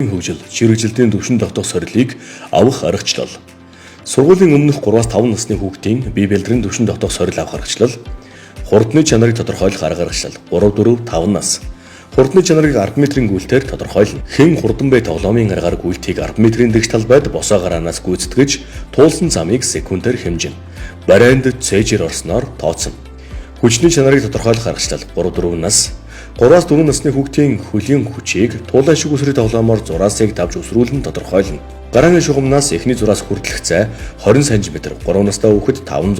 Хөгжил, ширхэгжилтийн төвшин тогтоох сорилыг авах аргачлал. Сургуулийн өмнөх 3-5 насны хүүхдийн бие бэлдрийн төвшин тогтоох сорил авах аргачлал. Хурдны чанарыг тодорхойлох арга аргачлал. 3-4-5 нас. Хурдны чанарыг 10 метрийн гүйлтээр тодорхойлно. Хэн хурдан бай тоглоомын аргаар гүйлтийг 10 метрийн дэгш талбайд босоо гараанаас гүйцэтгэж туулсан замыг секундээр хэмжинэ. Барайнд цээжээр орсноор тооцно. Хүчний чанарыг тодорхойлох аргачлал. 3-4 нас. 3-4 насны хүүхдийн хөлийн хүчийг туулайн шиг үсрэг тоглоомоор зураасыг давж өсрүүлэн тодорхойлно. Гарааны шугамнаас эхний зураас хүртэлх зай 20 см, 3 настай хүүхэд 5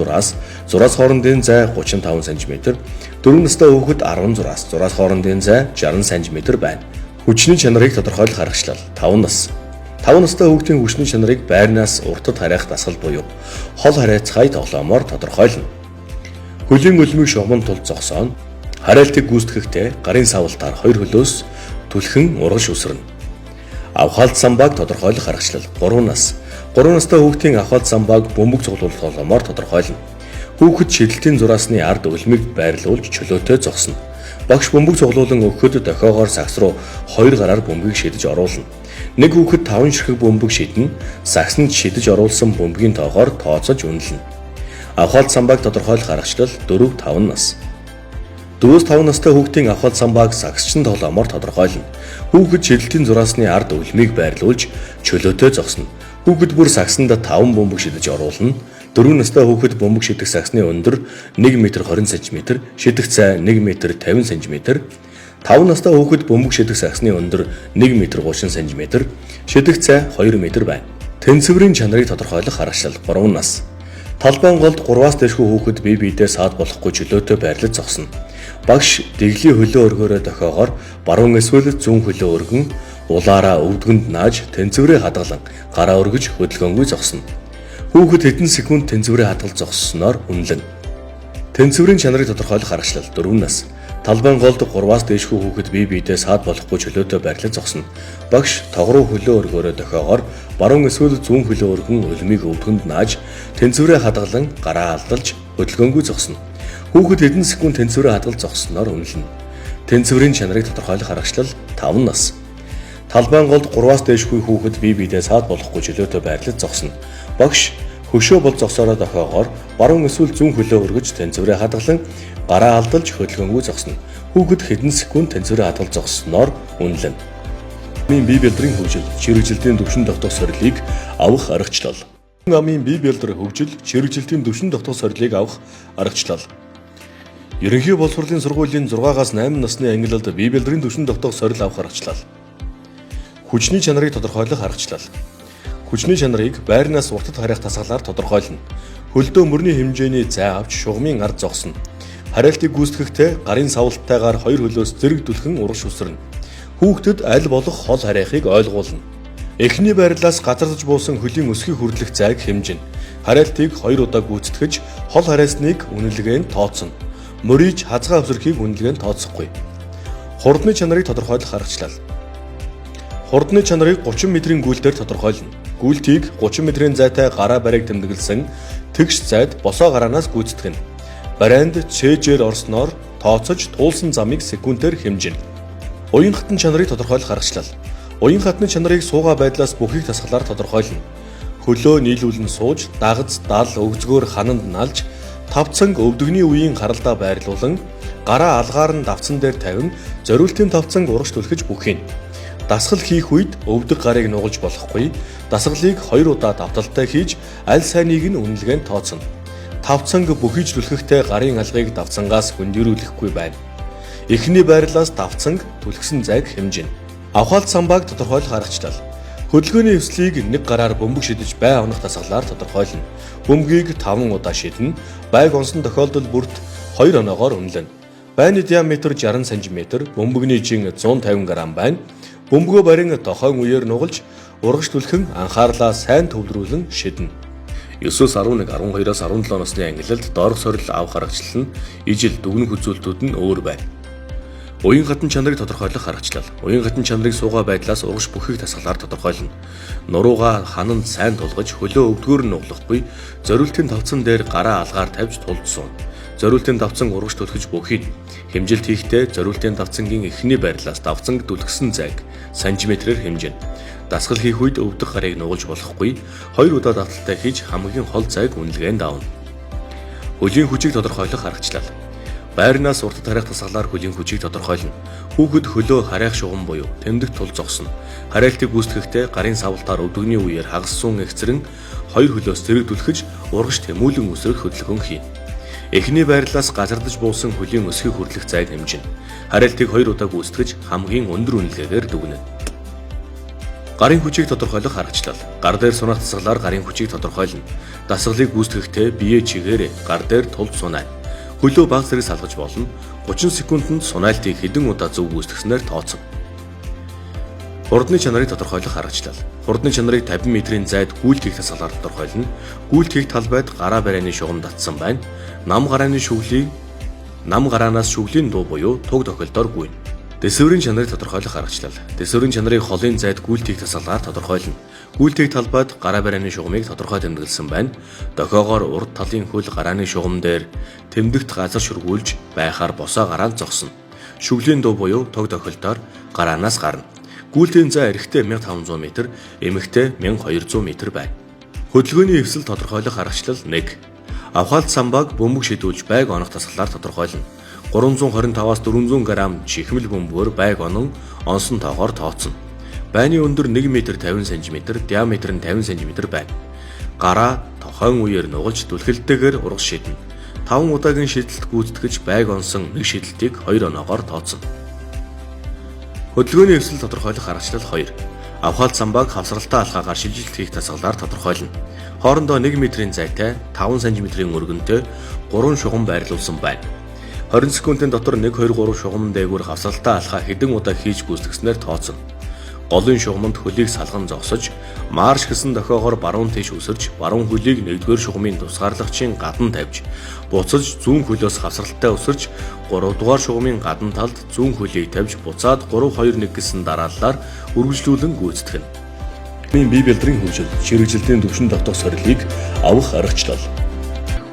зураас хоорондын зай 35 см, 4 настай хүүхэд 10 зураас хоорондын зай 60 см байна. Хүчний чанарыг тодорхойлох аргачлал. 5 нас. 5 настай хүүхдийн хүчний чанарыг байрнаас уртад харайх дасгал буюу хол харайцгай тоглоомоор тодорхойлно. Хөлийн өлмийг шугамд тул зогсооно. Харайлтыг гүйцэтгэхдээ гарын савлтаар 2 хөлөөс түлхэн урагш үсэрнэ. Авхаалт самбааг тодорхойлох аргачлал. 3 нас. 3 настай хүүхдийн авхаалт самбааг бөмбөг цуглуулах тоглоомоор тодорхойлно. Хүүхэд шидэлтийн зураасны ард өлмийг байрлуулж чөлөөтэй зогсно. Багш бөмбөг цуглуулан өгөхөд дохиогоор сагс руу 2 гараар бөмбөгийг шидэж оруулна. Нэг хүүхэд 5 ширхэг бөмбөг шиднэ. Сагсанд шидэж оруулсан бөмбөгийн тоогоор тооцож үнэлнэ. Авхаалт самбааг тодорхойлох аргачлал. 4-5 нас. 4-5 настай хүүхдийн авхаалт самбааг сагсчин тоглоомоор тодорхойлно. Хүүхэд шидэлтийн зураасны ард өлмийг байрлуулж чөлөөтэй зогсно. Хүүхэд бүр сагсанд 5 бөмбөг шидэж оруулна. 4 настай хүүхэд бөмбөг шидэх сагсны өндөр 1 м 20 см, шидэх цай 1 м 50 см. 5 настай хүүхэд бөмбөг шидэх сагсны өндөр 1 м 30 см, шидэх цай 2 м байна. Тэнцвэрийн чанарыг тодорхойлох аргачлал. 3 нас. Талбайн голд 3-аас дээшгүй хүүхэд бие биедээ саад болохгүй чөлөөтэй байрлаж зогсно. Багш дэглийн хөлөө өргөөрөө дохиогоор баруун эсвэл зүүн хөлөө өргөн улаараа өвдгөнд нааж тэнцвэрээ хадгалан гараа өргөж хөдөлгөөнгүй зогсно. Хүүхэд хэдэн секунд тэнцвэрээ хадгалж зогссоноор үнэлнэ. Тэнцвэрийн чанарыг тодорхойлох аргачлал. 4 нас. Талбайн голд 3-аас дээшгүй хүүхэд бие биедээ саад болохгүй чөлөөтэй байрлаж зогсно. Багш тогруу хөлөө өргөөрөө дохиогоор баруун эсвэл зүүн хөлөө өргөн өлмийг өвдгөнд нааж тэнцвэрээ хадгалан гараа алдалж хөдөлгөөнгүй зогсно. Хүүхэд хэдэн секунд тэнцвэрээ хадгалж зогссоноор үнэлнэ. Тэнцвэрийн чанарыг тодорхойлох аргачлал. 5 нас. Талбайн голд 3-аас дээшгүй хүүхэд бие биедээ саад болохгүй чөлөөтэй байрлаж зогсно. Багш хөшөө бол зогсоороо дохиогоор баруун эсвэл зүүн хөлөө өргөж тэнцвэрээ хадгалан гараа алдалж хөдөлгөөнгүй зогсно. Хүүхэд хэдэн секунд тэнцвэрээ хадгалж зогссоноор үнэлнэ. Бие бэлдрийн хөгжил, ширхэгжилтийн төвшин тогтоох сорилыг авах аргачлал. Амын бие бэлдэр хөгжил, ширхэгжилтийн төвшин тогтоох сорилыг авах аргачлал. Ерөнхий боловсролын сургуулийн 6-аас 8 насны ангилалд бие бэлдрийн төвшин тогтоох сорил авах аргачлал. Хүчний чанарыг тодорхойлох аргачлал. Хүчний чанарыг байрнаас уртад харайх дасгалаар тодорхойлно. Хөлдөө мөрний хэмжээний зай авч шугамын ард зогсно. Харайлтыг гүйцэтгэхдээ гарын савлттайгаар 2 хөлөөс зэрэг түлхэн урагш үсэрнэ. Хүүхдэд аль болох хол харайхыг ойлгуулна. Эхний байрлалаас газардаж буусан хөлийн өсгий хүртэлх зайг хэмжинэ. Харайлтыг 2 удаа гүйцэтгэж хол харайсныг үнэлгээнд тооцно. Мөрийж хазгаа өсөрхийг үнэлгээнд тооцохгүй. Хурдны чанарыг тодорхойлох аргачлал. Хурдны чанарыг 30 м-ийн гүйлтээр тодорхойлно. Гүйлтийг 30 м-ийн зайтай гараа барайг тэмдэглэсэн тэгш зайд босоо гараанаас гүйцэтгэнэ. Барайнд цээжээр орсноор тооцож туулсан замыг секундээр хэмжинэ. Уян хатны чанарыг тодорхойлох аргачлал. Уян хатны чанарыг суугаа байдлаас бүхийг дасгалаар тодорхойлно. Хөлөө нийлүүлэн сууж, дагц, дал, өгзгөөр хананд налж, тавцанг өвдөгний үеийн харалдаа байрлуулан, гараа алгаар нь давцан дээр тавин, зориултын тавцанг урагш түлхэж бүхийнэ. Дасгал хийх үед өвдөг гарыг нугалж болохгүй. Дасгалыг 2 удаа давталтай хийж, аль сайныг нь үнэлгээнд тооцно. Тавцанг бүхийж түлхэхдээ гарын алгыг давцангаас хөндөрүүлэхгүй байна. Эхний байрлалаас давцанг түлхсэн зайг хэмжинэ. Авхаалт самбааг тодорхойлох аргачлал. Хөдөлгөөний эвслийг 1 гараар бөмбөг шидэж бай унах дасгалаар тодорхойлно. Бөмбөгийг 5 удаа шиднэ. Байг унсан тохиолдолд бүрт 2 оноогоор үнэлнэ. Байны диаметр 60 см, бөмбөгний жин 150 г байна. Бөмбөгөө барин тохойн үеэр нугалж, урагш түлхэн анхаарлаа сайн төвлөрүүлэн шиднэ. 9-11, 12-аас 17 насны ангилалд доорх сорил авах аргачлал нь ижил дүгнэх үзүүлэлтүүд нь өөр байна. Уян хатан чанарыг тодорхойлох аргачлал. Уян хатан чанарыг суугаа байдлаас урагш бүхийг дасгалаар тодорхойлно. Нуруугаа хананд сайн тулгаж хөлөө өвдгөөр нь нуглахгүй, зориултын тавцан дээр гараа алгаар тавьж тулд суун. Зориултын давцан урагш түлхэж бүхий. Хэмжилт хийхдээ зориултын давцангийн эхний байрлалаас давцанг түлхсэн зайг см-ээр хэмжинэ. Дасгал хийх үед өвдөх гарыг нугалж болохгүй. 2 удаа давталтай хийж хамгийн хол зайг үнэлгээнд авна. Хөлийн хүчийг тодорхойлох аргачлал. Байрнаас уртад харих тасгалаар хөлийн хүчийг тодорхойлно. Хүүхэд хөлөө харайх шугам буюу тэмдэгт тул зогсно. Харайлтыг гүйцэтгэхдээ гарын савлтаар өвдөгний үеэр хагас сун эксрэн 2 хөлөөс зэрэг түлхэж урагш тэмүүлэн үсрэх хөдөлгөөн хийн. Эхний байрлалаас газардаж буусан хөлийн өсгийг хүрлэх зайг хэмжинэ. Харайлтыг 2 удаа гүйцэтгэж хамгийн өндөр үнэлгээгээр дүгнэнэ. Гарын хүчийг тодорхойлох аргачлал. Гар дээр сунах тасгалаар гарын хүчийг тодорхойлно. Дасгалыг гүйцэтгэхдээ биеэ чигээрээ гар дээр тулд сунаа. Хөлөө баг зэрэг салгаж болно. 30 секундэд сунаалтыг хэдэн удаа зөв гүйцэтгэснээр тооцов. Хурдны чанарыг тодорхойлох аргачлал. Хурдны чанарыг 50 м-ийн зайд гүйлт хийх тасгалаар тодорхойлно. Гүйлт хийх талбайд гараа барайны шугам татсан байна. Нам гараанаас шүглийн дуу буюу туг тохиолдоор гүйнэ. Дэсвэрийн чанарыг тодорхойлох аргачлал. Дэсвэрийн чанарыг холын зайд гүйлт хийх тасгалаар тодорхойлно. Гүйлт хийх талбайд гараа барайны шугамыг тодорхой тэмдэглэсэн байна. Дохиогоор урд талын хөл гарааны шугам дээр тэмдэгт газар шүргүүлж байхаар босоо гараанд зогсно. Шүглийн дуу буюу туг тохиолдоор гараанаас гарна. Гүйлтийн зай эрэгтэй 1500 м, эмэгтэй 1200 м байна. Хөдөлгөөний эвсэл тодорхойлох аргачлал 1. Авхаалт самбааг бөмбөг шидүүлж байг онох тасгалаар тодорхойлно. 325-аас 400 г чихмэл бөмбөгөөр байг онсон тоогоор тооцно. Байны өндөр 1 м 50 см, диаметр нь 50 см байна. Гараа тохойн үеэр нугалж түлхэлтэйгээр ургас шиднэ. 5 удаагийн шидэлт гүйцэтгэж байг онсон нэг шидэлтийг 2 оноогоор тооцно. Хөдөлгөөний эвсэл тодорхойлох аргачлал 2. Авхаалт самбааг хавсралтай алхаагаар шилжилт хийх тасгалаар тодорхойлно. Хоорондоо 1 м-ийн зайтай 5 см-ийн өргөнтэй 3 шугам байрлуулсан байна. 20 секундын дотор 1, 2, 3 шугамн дээгүүр хавсралтай алхаа хэдэн удаа хийж гүйцэтгэснээр тооцно. Голын шугамд хөлийг салган зогсож, марш гэсэн дохиогоор баруун тийш өсөрж, баруун хөлийг 1-р шугамын тусгаарлагчийн гадна тавьж, буцаж зүүн хөлөөс хавсралтай өсөрж, 3-р шугамын гадна талд зүүн хөлийг тавьж, буцаад 3-2-1 гэсэн дарааллаар үргэлжлүүлэн гүйцэтгэнэ. Бие бэлтрийн хөгжил, чирэгжилтийн түвшин давтах сорилыг авах аргачлал.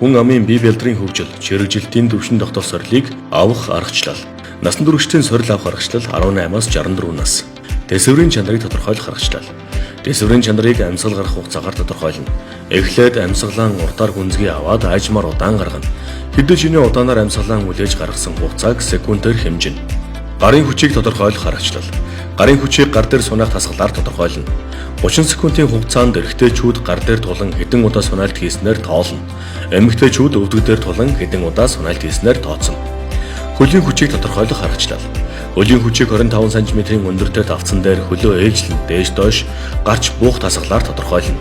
Хүн амын бие бэлтрийн хөгжил, чирэгжилтийн түвшин давтах сорилыг авах аргачлал. Насан туршидын сорил авах аргачлал 18-аас 64 нас. Дэсвэрийн чанарыг тодорхойлох аргачлал. Дэсвэрийн чанарыг амьсгал гарах хугацаагаар тодорхойлно. Эхлээд амьсгалаан уртаар гүнзгий аваад айжмаар удаан гаргана. Хэдэн шинэ удаанаар амьсгалаан үлээж гаргасан хугацааг секундээр хэмжинэ. Гарын хүчийг тодорхойлох аргачлал. Гарын хүчийг гар дээр сунах тасгалаар тодорхойлно. 30 секундын хугацаанд эрэгтэйчүүд гар дээр тулан хэдэн удаа сунаалт хийснээр тоолно. Эмэгтэйчүүд өвдөг дээр тулан хэдэн удаа сунаалт хийснээр тооцно. Хөлийн хүчийг тодорхойлох аргачлал. Хөлийн хүчийг 25 см-ийн өндөртэй давцсан дээр хөлөө ээлжлэн дээш доош гарч буух тасгалаар тодорхойлно.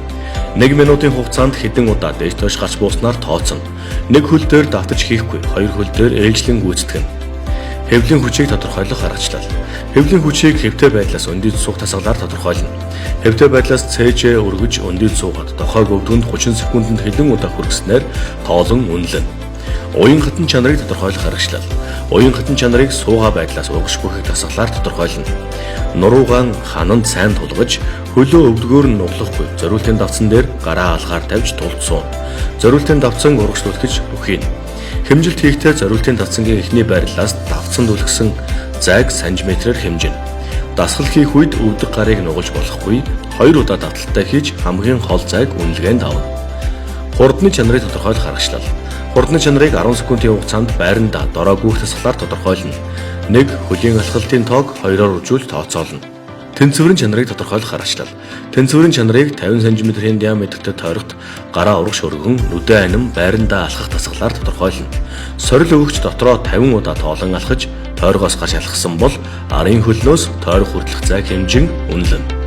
1 минутын хугацаанд хэдэн удаа дээш доош гарч бууснаар тооцно. Нэг хөл дээр давтаж хийхгүй, 2 хөл дээр ээлжлэн гүйцэтгэнэ. Хэвлийн хүчийг тодорхойлох аргачлал. Хэвлийн хүчийг хэвтэй байдлаас өндөд суух тасгалаар тодорхойлно. Хэвтэй байдлаас цээжээ өргөж өндөд суугаад дохойг өвдгөнд 30 секундэд хэдэн удаа хүргэснээр тоолон үнэлнэ. Уян хатан чанарыг тодорхойлох аргачлал. Уян хатан чанарыг суугаа байдлаас урагш бүхэх тасгалаар тодорхойлно. Нуруугаан хананд сайн тулгаж, хөлөө өвдгөөр нь нуглахгүй, зориултын давцсан дээр гараа алхаар тавьж тулд суун. Зориултын давцсан урагш түлхэж бүхий. Хэмжилт хийхдээ зориултын давцангийн эхний байрлалаас давцсан түлхсэн зайг сантиметрээр хэмжинэ. Дасгал хийх үед өвдөх гарыг нугалж болохгүй, 2 удаа давталтай хийж хамгийн хол зайг үнэлгээнд авна. Хурдны чанарыг тодорхойлох аргачлал. Хурдны чанарыг 10 секундын хугацаанд байранда дороо гүйх тасгалаар тодорхойлно. 1. Хөлийн алхалтын тоог 2-оор үржүүл тооцоолно. Тэнцвэрийн чанарыг тодорхойлох аргачлал. Тэнцвэрийн чанарыг 50 см-ийн диаметртэй тойрогт гараа урагш өргөн нүдэн аним байранда алхах тасгалаар тодорхойлно. Сорил өвөгч дотроо 50 удаа тоолон алхаж тойргоос гарч алхсан бол арын хөлнөөс тойрог хүртэлх зайг хэмжин үнэлнэ.